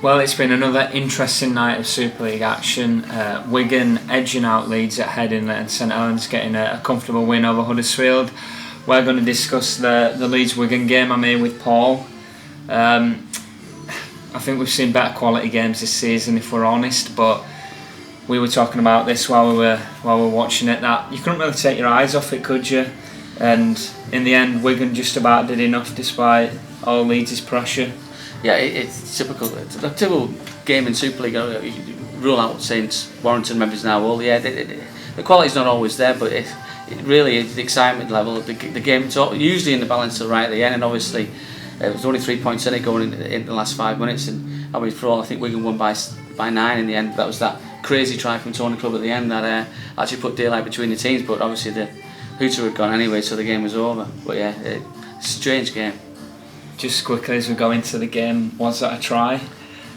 Well, it's been another interesting night of Super League action. Wigan edging out Leeds at head in St Helens, getting a comfortable win over Huddersfield. We're going to discuss the Leeds-Wigan game I'm here with Paul. I think we've seen better quality games this season, if we're honest, but we were talking about this while we were watching it, that you couldn't really take your eyes off it, could you? And in the end, Wigan just about did enough despite all Leeds' pressure. Yeah, it's typical. It's a typical game in Super League. You rule out Saints, Warrington, Memphis now. Well, yeah, the quality's not always there, but it really is the excitement level. The game, it's usually in the balance till right at the end, and obviously it was only 3 points in it going in the last 5 minutes. And I mean, for all I think Wigan won by 9 in the end. That was that crazy try from Tony Clubb at the end that actually put daylight between the teams. But obviously the hooter had gone anyway, so the game was over. But yeah, it's a strange game. Just quickly as we go into the game, was that a try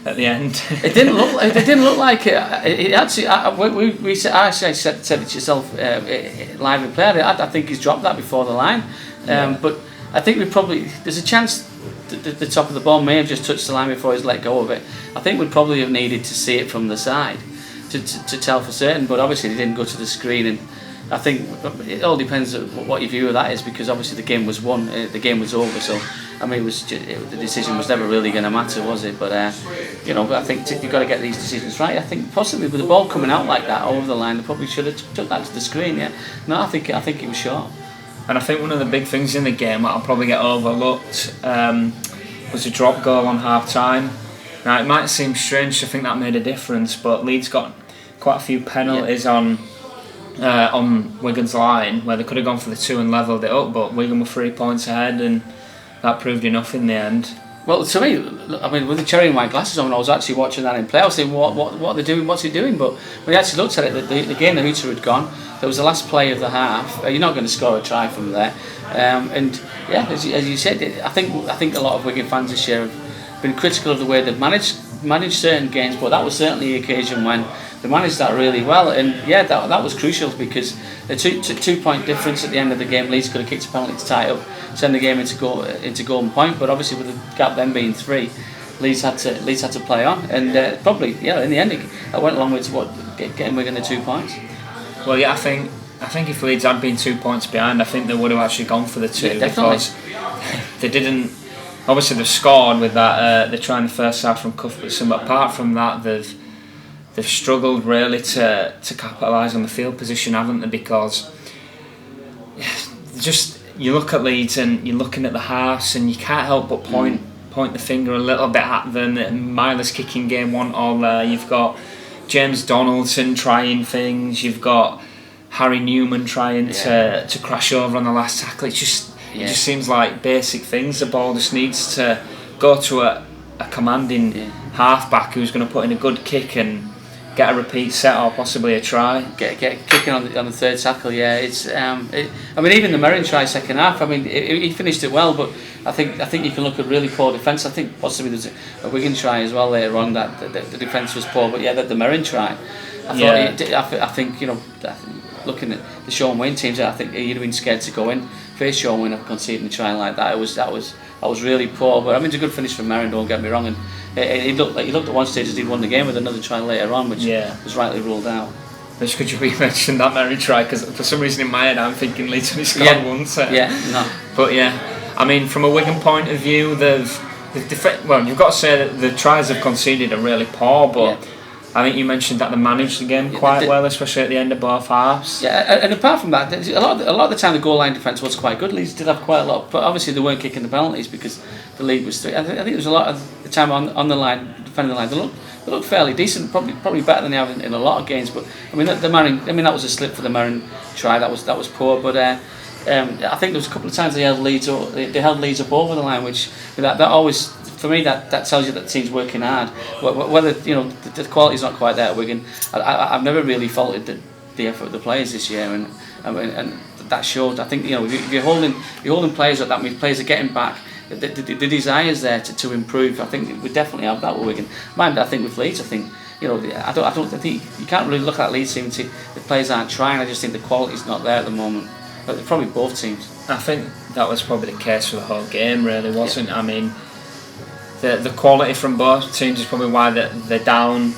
at the end? It didn't look like it. It actually, I said it to yourself live in play. I think he's dropped that before the line. But I think there's a chance the top of the ball may have just touched the line before he's let go of it. I think we'd probably have needed to see it from the side to tell for certain. But obviously he didn't go to the screen, and I think it all depends on what your view of that is, because obviously the game was won, the game was over. So I mean, the decision was never really going to matter, was it? But but I think you've got to get these decisions right. I think possibly with the ball coming out like that over the line, they probably should have took that to the screen. Yeah, no, I think it was short. And I think one of the big things in the game that'll probably get overlooked was a drop goal on half time. Now it might seem strange to think that made a difference, but Leeds got quite a few penalties on Wigan's line where they could have gone for the 2 and levelled it up, but Wigan were 3 points ahead, and that proved enough in the end. Well, to me, I mean, with the cherry and white glasses on, I was actually watching that in play. I was thinking, what are they doing? What's he doing? But when we actually looked at it, the game the hooter had gone. There was the last play of the half. You're not going to score a try from there. And yeah, as you said, I think a lot of Wigan fans this year have been critical of the way they've managed certain games, but that was certainly the occasion when they managed that really well. And yeah, that was crucial, because the 2 point difference at the end of the game, Leeds could have kicked a penalty to tie it up, send the game into golden point. But obviously with the gap then being 3, Leeds had to play on, and probably in the end that went a long way to getting Wigan the 2 points. Well, yeah, I think if Leeds had been 2 points behind, I think they would have actually gone for the 2, because they didn't. Obviously they've scored with that. They're trying the first half from Cuthbertson, but apart from that, they've struggled really to capitalise on the field position, haven't they? Because just you look at Leeds and you're looking at the halves, and you can't help but point the finger a little bit at them. Miller's kicking game wasn't all there. You've got James Donaldson trying things. You've got Harry Newman trying to crash over on the last tackle. It just seems like basic things. The ball just needs to go to a commanding halfback who's going to put in a good kick and get a repeat set or possibly a try. Get kicking on the third tackle. Yeah, it's. I mean, even the Merrin try second half. I mean, he finished it well, but I think you can look at really poor defence. I think possibly there's a Wigan try as well later on that the defence was poor, but yeah, the Merrin try. I think looking at the Sean Wayne teams, I think he'd have been scared to go in face Sean Wayne after conceding a try like that. That was really poor. But I mean, it's a good finish from Merrin, don't get me wrong. And he looked at one stage as he'd won the game with another try later on, which was rightly ruled out. Just could you re-mention that Merrin try, because for some reason in my head I'm thinking Leeds only scored once. But yeah, I mean, from a Wigan point of view, you've got to say that the tries they've conceded are really poor, but I think you mentioned that they managed the game quite well, especially at the end of both halves. Yeah, and apart from that, a lot of the time the goal line defence was quite good. Leeds did have quite a lot, but obviously they weren't kicking the penalties because the lead was 3. I think there was a lot of the time on the line, defending the line. They looked fairly decent, probably better than they have in a lot of games. But I mean, that was a slip for the Merrin try. That was poor, but. I think there was a couple of times they held Leeds up over the line, which that always, for me, that tells you that the team's working hard. Whether the quality's not quite there at Wigan, I've never really faulted the effort of the players this year, and that showed. I think if you're holding players like that, means players are getting back. The desire's there to improve. I think we definitely have that with Wigan. Mind, I think with Leeds, I think I think you can't really look at Leeds team. The players aren't trying. I just think the quality's not there at the moment. But probably both teams. I think that was probably the case for the whole game, really, wasn't it? I mean, the quality from both teams is probably why they're down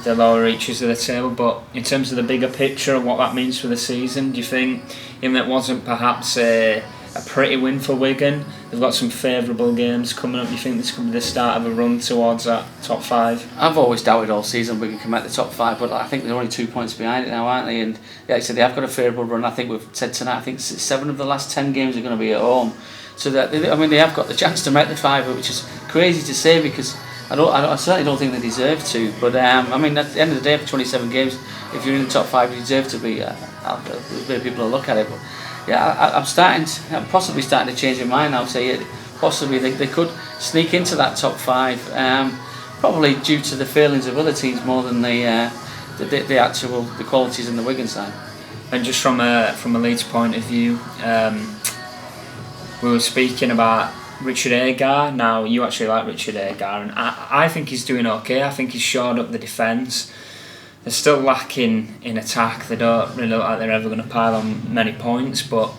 the lower reaches of the table. But in terms of the bigger picture of what that means for the season, do you think, even though it wasn't perhaps a pretty win for Wigan, they've got some favourable games coming up? Do you think this could be the start of a run towards that top 5? I've always doubted all season Wigan can make the top 5, but I think they're only 2 points behind it now, aren't they? And like I said, they have got a favourable run. I think we've said tonight, I think 7 of the last 10 games are going to be at home. So that, I mean, they have got the chance to make the 5, which is crazy to say because I certainly don't think they deserve to. But I mean, at the end of the day, for 27 games, if you're in the top 5, you deserve to be. The way people will look at it, but yeah, I'm possibly starting to change my mind now. Say possibly they could sneak into that top 5, probably due to the failings of other teams more than the qualities in the Wigan side. And just from a Leeds point of view, we were speaking about Richard Agar. Now, you actually like Richard Agar, and I think he's doing okay. I think he's shored up the defence. They're still lacking in attack. They don't really look like they're ever going to pile on many points, but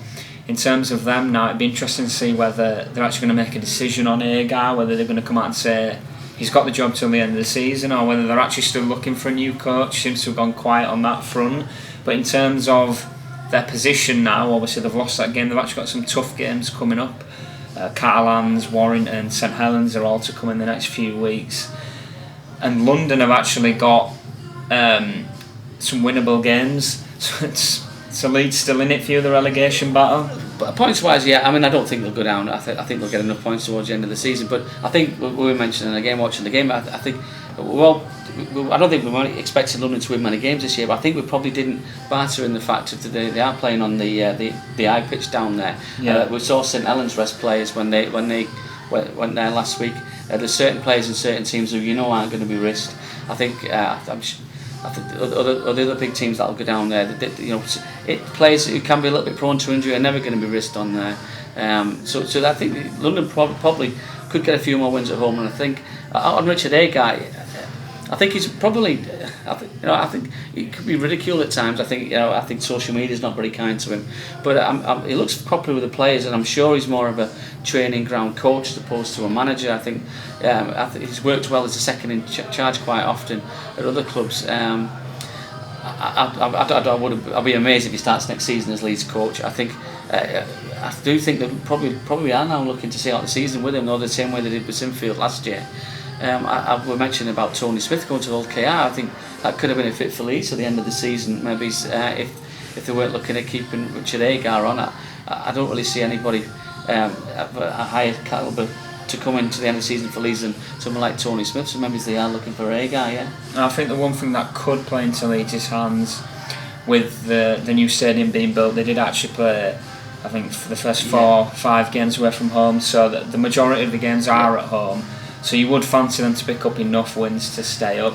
in terms of them now, it'd be interesting to see whether they're actually going to make a decision on Agar, whether they're going to come out and say he's got the job till the end of the season, or whether they're actually still looking for a new coach. Seems to have gone quiet on that front. But in terms of their position now, obviously they've lost that game. They've actually got some tough games coming up. Catalans, Warrington, St Helens are all to come in the next few weeks. And London have actually got some winnable games. So Leeds still in it for you, the relegation battle? But points wise, yeah, I mean, I don't think they'll go down. I think they'll get enough points towards the end of the season. But I think we were mentioning again, watching the game, I think, I don't think we were expecting London to win many games this year, but I think we probably didn't barter in the fact that they are playing on the I pitch down there. Yeah. We saw St Helens rest players when they went there last week. There's certain players in certain teams who aren't going to be risked. I think the other big teams that'll go down there, players who can be a little bit prone to injury are never going to be risked on there. So I think London probably could get a few more wins at home, and I think on Richard Agar, I think he's probably, I think he could be ridiculed at times. I think social media is not very kind to him, but he looks properly with the players, and I'm sure he's more of a training ground coach as opposed to a manager. I think he's worked well as a second in charge quite often at other clubs. I'd be amazed if he starts next season as Leeds coach. I do think they probably are now looking to see out the season with him, though the same way they did with Sinfield last year. We mentioned about Tony Smith going to Old KR. I think that could have been a fit for Leeds at the end of the season. Maybe if they weren't looking at keeping Richard Agar on, I don't really see anybody a higher calibre to come into the end of the season for Leeds than someone like Tony Smith. So maybe they are looking for Agar. Yeah. I think the one thing that could play into Leeds' hands with the new stadium being built, they did actually play, I think, for the first 4-5 games away from home. So the majority of the games are at home. So you would fancy them to pick up enough wins to stay up.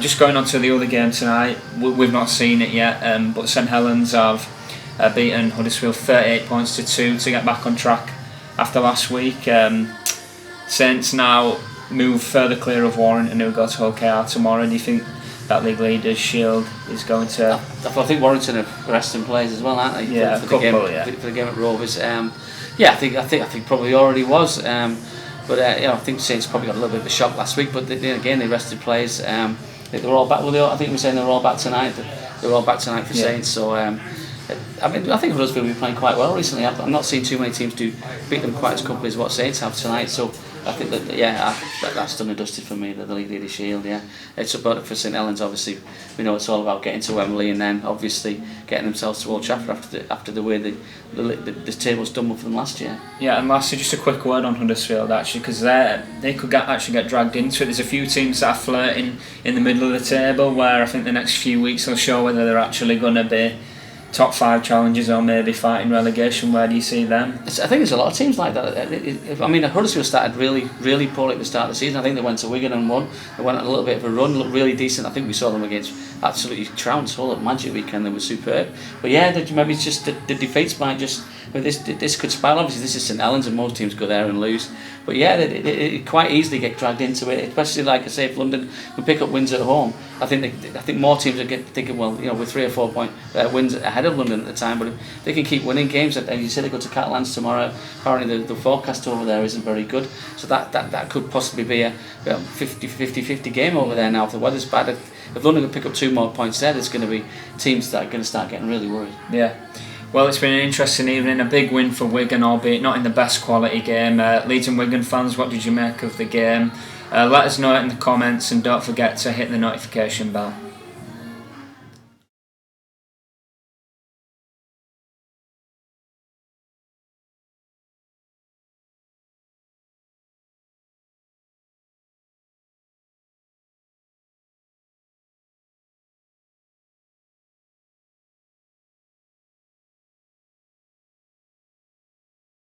Just going on to the other game tonight, we've not seen it yet, but St Helens have beaten Huddersfield 38 points to 2 to get back on track after last week. Saints now move further clear of Warrington, who go to Hull KR tomorrow. Do you think that League Leaders Shield is going to... I think Warrington are resting players as well, aren't they? Yeah, for the game at Rovers. I think probably already was. But I think Saints probably got a little bit of a shock last week. But they rested players. They were all back. I think we were saying they were all back tonight. They were all back tonight for Saints. So I think Huddersfield have been playing quite well recently. I've not seen too many teams beat them quite as quickly as what Saints have tonight. So I think that's done and dusted for me. The League Leaders Shield. Yeah, it's about for St Helens. Obviously, we know it's all about getting to Wembley and then obviously getting themselves to Old Trafford after the way the table's done with them last year. Yeah, and lastly, just a quick word on Huddersfield actually, because they could actually get dragged into it. There's a few teams that are flirting in the middle of the table, where I think the next few weeks will show whether they're actually going to be top 5 challenges or maybe fighting relegation. Where do you see them? I think there's a lot of teams like that. Huddersfield started really, really poorly at the start of the season. I think they went to Wigan and won. They went on a little bit of a run, looked really decent. I think we saw them against absolutely trounced Hull at Magic Weekend. They were superb. But maybe it's just the defeats might just... But this could spiral. Obviously, this is St Helens, and most teams go there and lose. But it quite easily get dragged into it. Especially, like I say, if London can pick up wins at home, I think more teams are thinking, well, we're 3 or 4 point wins ahead of London at the time, but if they can keep winning games, and you say they go to Catalans tomorrow, apparently the forecast over there isn't very good, so that could possibly be a 50 game over there now if the weather's bad. If London can pick up 2 more points there's going to be teams that are going to start getting really worried. Yeah. Well, it's been an interesting evening, a big win for Wigan, albeit not in the best quality game. Leeds and Wigan fans, what did you make of the game? Let us know it in the comments, and don't forget to hit the notification bell.